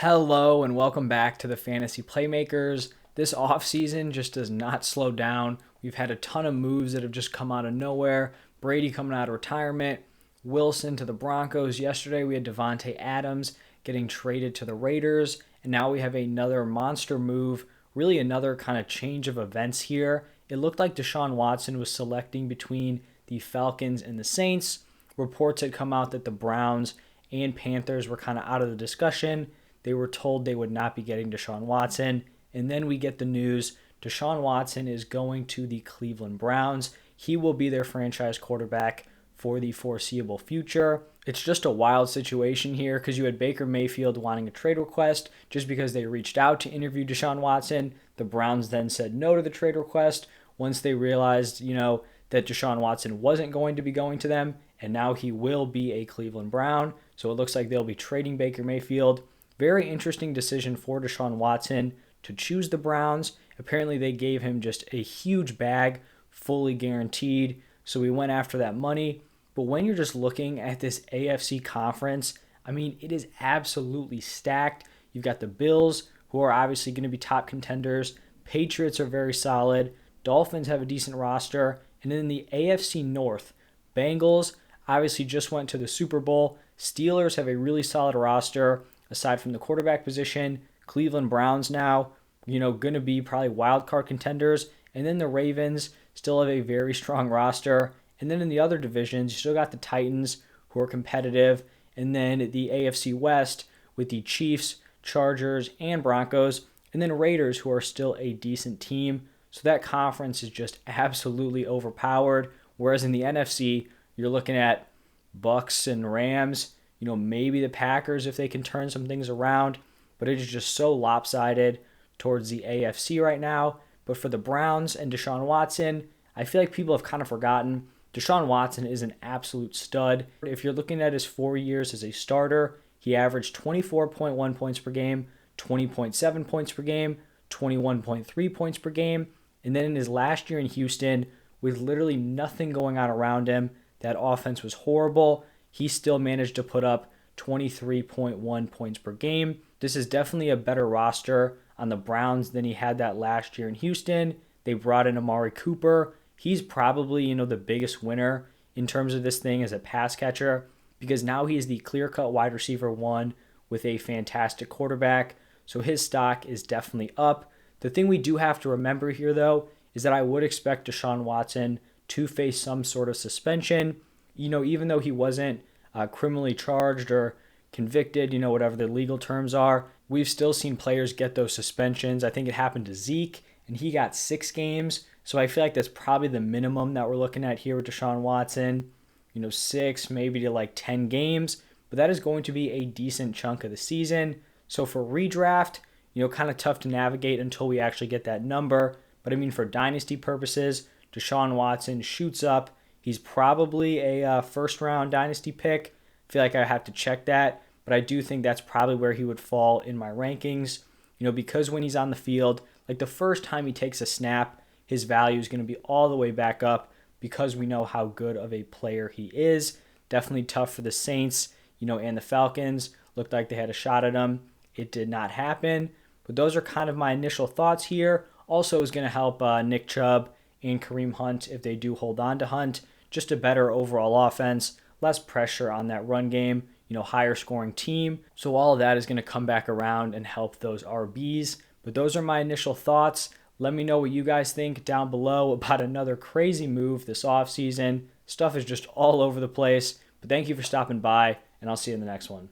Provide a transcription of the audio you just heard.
Hello and welcome back to the Fantasy Playmakers. This offseason just does not slow down. We've had a ton of moves that have just come out of nowhere. Brady coming out of retirement, Wilson to the Broncos. Yesterday we had Devontae Adams getting traded to the Raiders, and now we have another monster move, really another kind of change of events here. It looked like Deshaun Watson was selecting between the Falcons and the Saints. Reports had come out that the Browns and Panthers were kind of out of the discussion. They were told they would not be getting Deshaun Watson. And then we get the news Deshaun Watson is going to the Cleveland Browns. He will be their franchise quarterback for the foreseeable future. It's just a wild situation here because you had Baker Mayfield wanting a trade request just because they reached out to interview Deshaun Watson. The Browns then said no to the trade request once they realized, that Deshaun Watson wasn't going to be going to them, and now he will be a Cleveland Brown. So it looks like they'll be trading Baker Mayfield. Very interesting decision for Deshaun Watson to choose the Browns. Apparently they gave him just a huge bag, fully guaranteed. So he went after that money. But when you're just looking at this AFC conference, it is absolutely stacked. You've got the Bills, who are obviously going to be top contenders. Patriots are very solid. Dolphins have a decent roster. And then the AFC North, Bengals obviously just went to the Super Bowl. Steelers have a really solid roster. Aside from the quarterback position, Cleveland Browns now, going to be probably wild card contenders. And then the Ravens still have a very strong roster. And then in the other divisions, you still got the Titans, who are competitive. And then the AFC West with the Chiefs, Chargers, and Broncos. And then Raiders, who are still a decent team. So that conference is just absolutely overpowered. Whereas in the NFC, you're looking at Bucks and Rams, maybe the Packers if they can turn some things around, but it is just so lopsided towards the AFC right now. But for the Browns and Deshaun Watson, I feel like people have kind of forgotten. Deshaun Watson is an absolute stud. If you're looking at his 4 years as a starter, he averaged 24.1 points per game, 20.7 points per game, 21.3 points per game. And then in his last year in Houston, with literally nothing going on around him, that offense was horrible. He still managed to put up 23.1 points per game. This is definitely a better roster on the Browns than he had that last year in Houston. They brought in Amari Cooper. He's probably, the biggest winner in terms of this thing as a pass catcher because now he's the clear-cut wide receiver one with a fantastic quarterback. So his stock is definitely up. The thing we do have to remember here, though, is that I would expect Deshaun Watson to face some sort of suspension. Even though he wasn't criminally charged or convicted, whatever the legal terms are, we've still seen players get those suspensions. I think it happened to Zeke, and he got 6 games. So I feel like that's probably the minimum that we're looking at here with Deshaun Watson. 6, maybe to like 10 games. But that is going to be a decent chunk of the season. So for redraft, kind of tough to navigate until we actually get that number. But for dynasty purposes, Deshaun Watson shoots up. He's probably a first-round dynasty pick. I feel like I have to check that, but I do think that's probably where he would fall in my rankings. Because when he's on the field, like the first time he takes a snap, his value is going to be all the way back up because we know how good of a player he is. Definitely tough for the Saints, and the Falcons. Looked like they had a shot at him. It did not happen. But those are kind of my initial thoughts here. Also is going to help Nick Chubb and Kareem Hunt if they do hold on to Hunt. Just a better overall offense, less pressure on that run game, higher scoring team. So all of that is going to come back around and help those RBs. But those are my initial thoughts. Let me know what you guys think down below about another crazy move this offseason. Stuff is just all over the place. But thank you for stopping by, and I'll see you in the next one.